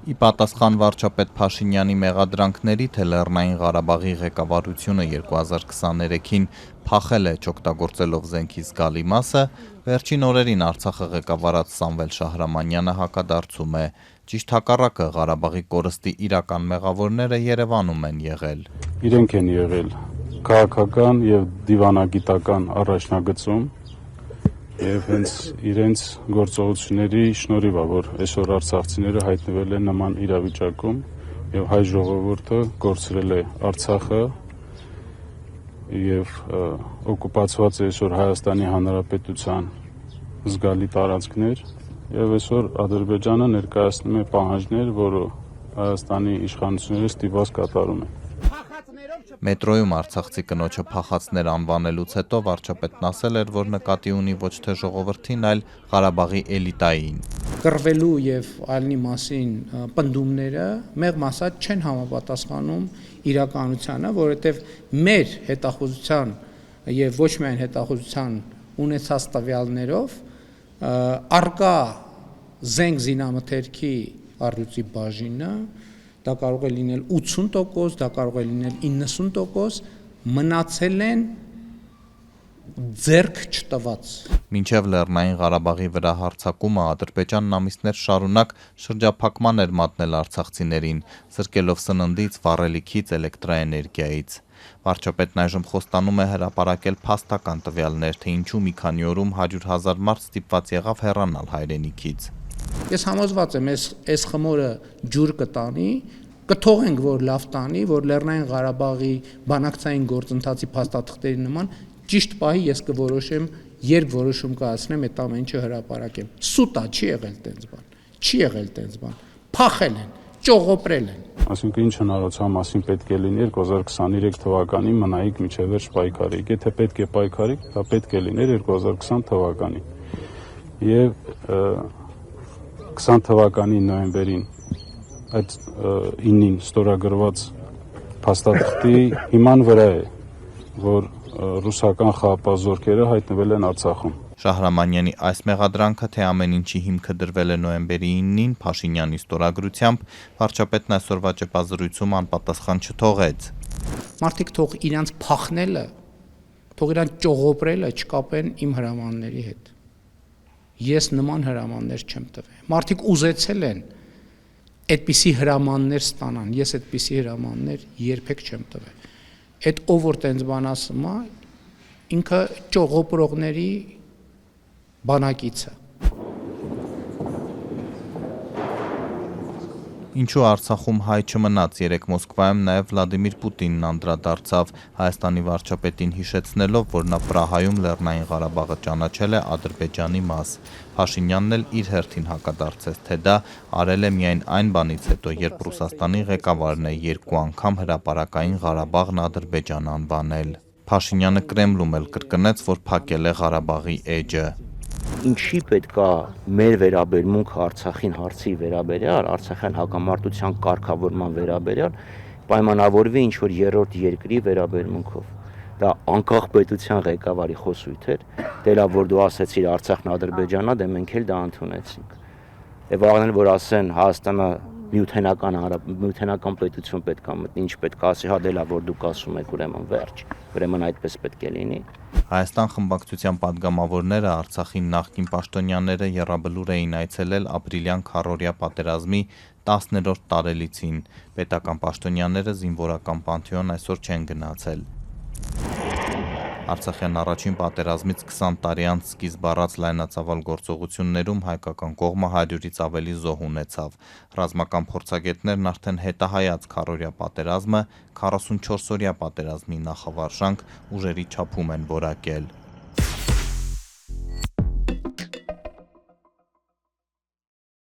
Ի պատասխան վարչապետ Փաշինյանի մեղադրանքների, թե Լեռնային Ղարաբաղի ղեկավարությունը 2023-ին փախել է չօգտագործելով զենքի զգալի մասը, վերջին օրերին Արցախը ղեկավարած Սամվել Շահրամանյանը հակադարձում է. ճիշտ հակառակը, Ղարաբաղի կորստի իրական մեղավորները Երևանում են եղել։ Իրենք են եղել քաղաքական եւ դիվանագիտական առաջնագծում եւ հենց իրենց գործողությունների շնորհիվ է, որ այսօր արցախցիները հայտնվել են նման իրավիճակում եւ հայ ժողովուրդը կորցրել է Արցախը եւ օկուպացված է այսօր Հայաստանի Հանրապետության զգալի տարածքներ եւ այսօր Ադրբեջանը ներկայացնում է պահանջներ, որը Հայաստանի իշխանությունները ստիպված կատարում են։ Մետրոյում արցախցի կնոջը փախածներ անվանելուց հետո վարչապետն ասել էր, որ նկատի ունի ոչ թե ժողովրդին, այլ Ղարաբաղի էլիտային։ Կռվելու եւ այլնի մասին պնդումները մեղմ ասած չեն համապատասխանում իրականությանը, որովհետեւ մեր հետախուզության եւ ոչ միայն հետախուզության ունեցած տվյալներով արկա զենք զինամթերքի առյուծի բաժինը դա կարող է լինել 80%, դա կարող է լինել 90%, մնացել են ձեռք չտված։ Մինչև Լեռնային Ղարաբաղի վրա հարձակումը Ադրբեջանն ամիսներ շարունակ շրջափակման էր մատնել արցախցիներին, զրկելով սննդից, վառելիքից, էլեկտրաէներգիայից։ Վարչապետն այժմ խոստանում է հրապարակել փաստական տվյալներ, թե ինչու մի քանի օրում 100,000 մարդ ստիպված եղավ հեռանալ հայրենիքից։ Ես համոզված եմ, այս խմորը ջուր կտանի, կթողենք, որ լավ տանի, որ Լեռնային Ղարաբաղի բանակցային գործընթացի փաստաթղթերի նման ճիշտ պահի ես կորոշեմ, երբ որոշում կայացնեմ, այդ ամեն ինչը հրապարակեմ։ Սուտ է, չի եղել տենց բան։ Չի եղել տենց բան։ Փախել են, ճողոպրել են։ Այսինքն ինչ հնարավորության մասին պետք է լինի 2023 թվականին մնայիք միջև վերջ պայքարիկ։ Եթե պետք է պայքարիկ, դա պետք է լիներ 2020 թվականին։ Եվ 20 թվականի նոյեմբերին այդ 9-ին ստորագրված փաստաթղթի հիման վրա է, որ ռուսական խաղապահ հայտնվել են Արցախում։ Շահրամանյանի այս մեղադրանքը, թե ամեն ինչի հիմքը դրվել է նոյեմբերի 9-ին Փաշինյանի ստորագրությամբ, վարչապետն այսօրվա ճեպազրույցում անպատասխան չթողեց։ Մարդիկ թող իրանց փախնելը, թող իրանց ճողոպրելը չկապեն իմ հրամանների հետ։ Ես նման հրամաններ չեմ տվել։ Մարդիկ ուզեցել են այդպիսի հրամաններ ստանան, ես այդպիսի հրամաններ երբեք չեմ տվել։ Այդ ով որ տենց բան ասում է, ինքը ճողոպրողների բանակիցը։ Ինչու Արցախում հայ չմնաց, երեկ Մոսկվայում նաև Վլադիմիր Պուտինն անդրադարձավ, Հայաստանի վարչապետին հիշեցնելով, որ նա Պրահայում Լեռնային Ղարաբաղը ճանաչել է Ադրբեջանի մաս։ Փաշինյանն էլ իր հերթին հակադարձեց, թե դա արել է միայն այն բանից հետո, երբ Ռուսաստանի ղեկավարն է 2 անգամ հրապարակային Ղարաբաղն Ադրբեջան անվանել։ Փաշինյանը Կրեմլում էլ կրկնեց, որ փակել է Ղարաբաղի էջը։ Ինչի պետք է մեր վերաբերմունքը Արցախին հարցի վերաբերյալ, Արցախյան հակամարտության կարգավորման վերաբերյալ պայմանավորվի ինչ-որ երրորդ երկրի վերաբերմունքով։ Դա անկախ պետության ղեկավարի խոսույթ էր, դելա որ դու ասեցիր Արցախն Ադրբեջանն է, դե մենք էլ դա ընդունեցինք։ Եվ աղանել որ ասեն Հայաստանը միութենական պետություն պետք է մտնի, ինչ պետք է ասի, հա դելա որ դուք ասում եք, ուրեմն վերջ, ուրեմն այդպես պետք է լինի։ Հայաստան խմբակցության падգամավորները Արցախին նախկին պաշտոնյաները եռաբլուր էին այցելել ապրիլյան քառօրյա պատերազմի 10-րդ տարելիցին։ Պետական պաշտոնյաները զինվորական պանթեոն այսօր չեն գնացել։ Արցախյան առաջին պատերազմից 20 տարի անց սկիզբ առած լայնածավալ գործողություններում հայկական կողմը 100-ից ավելի զոհ ունեցավ։ Ռազմական փորձագետներն արդեն հետահայաց քառօրյա պատերազմը 44-օրյա պատերազմի նախավարժանք ուժերի չափում են որակել։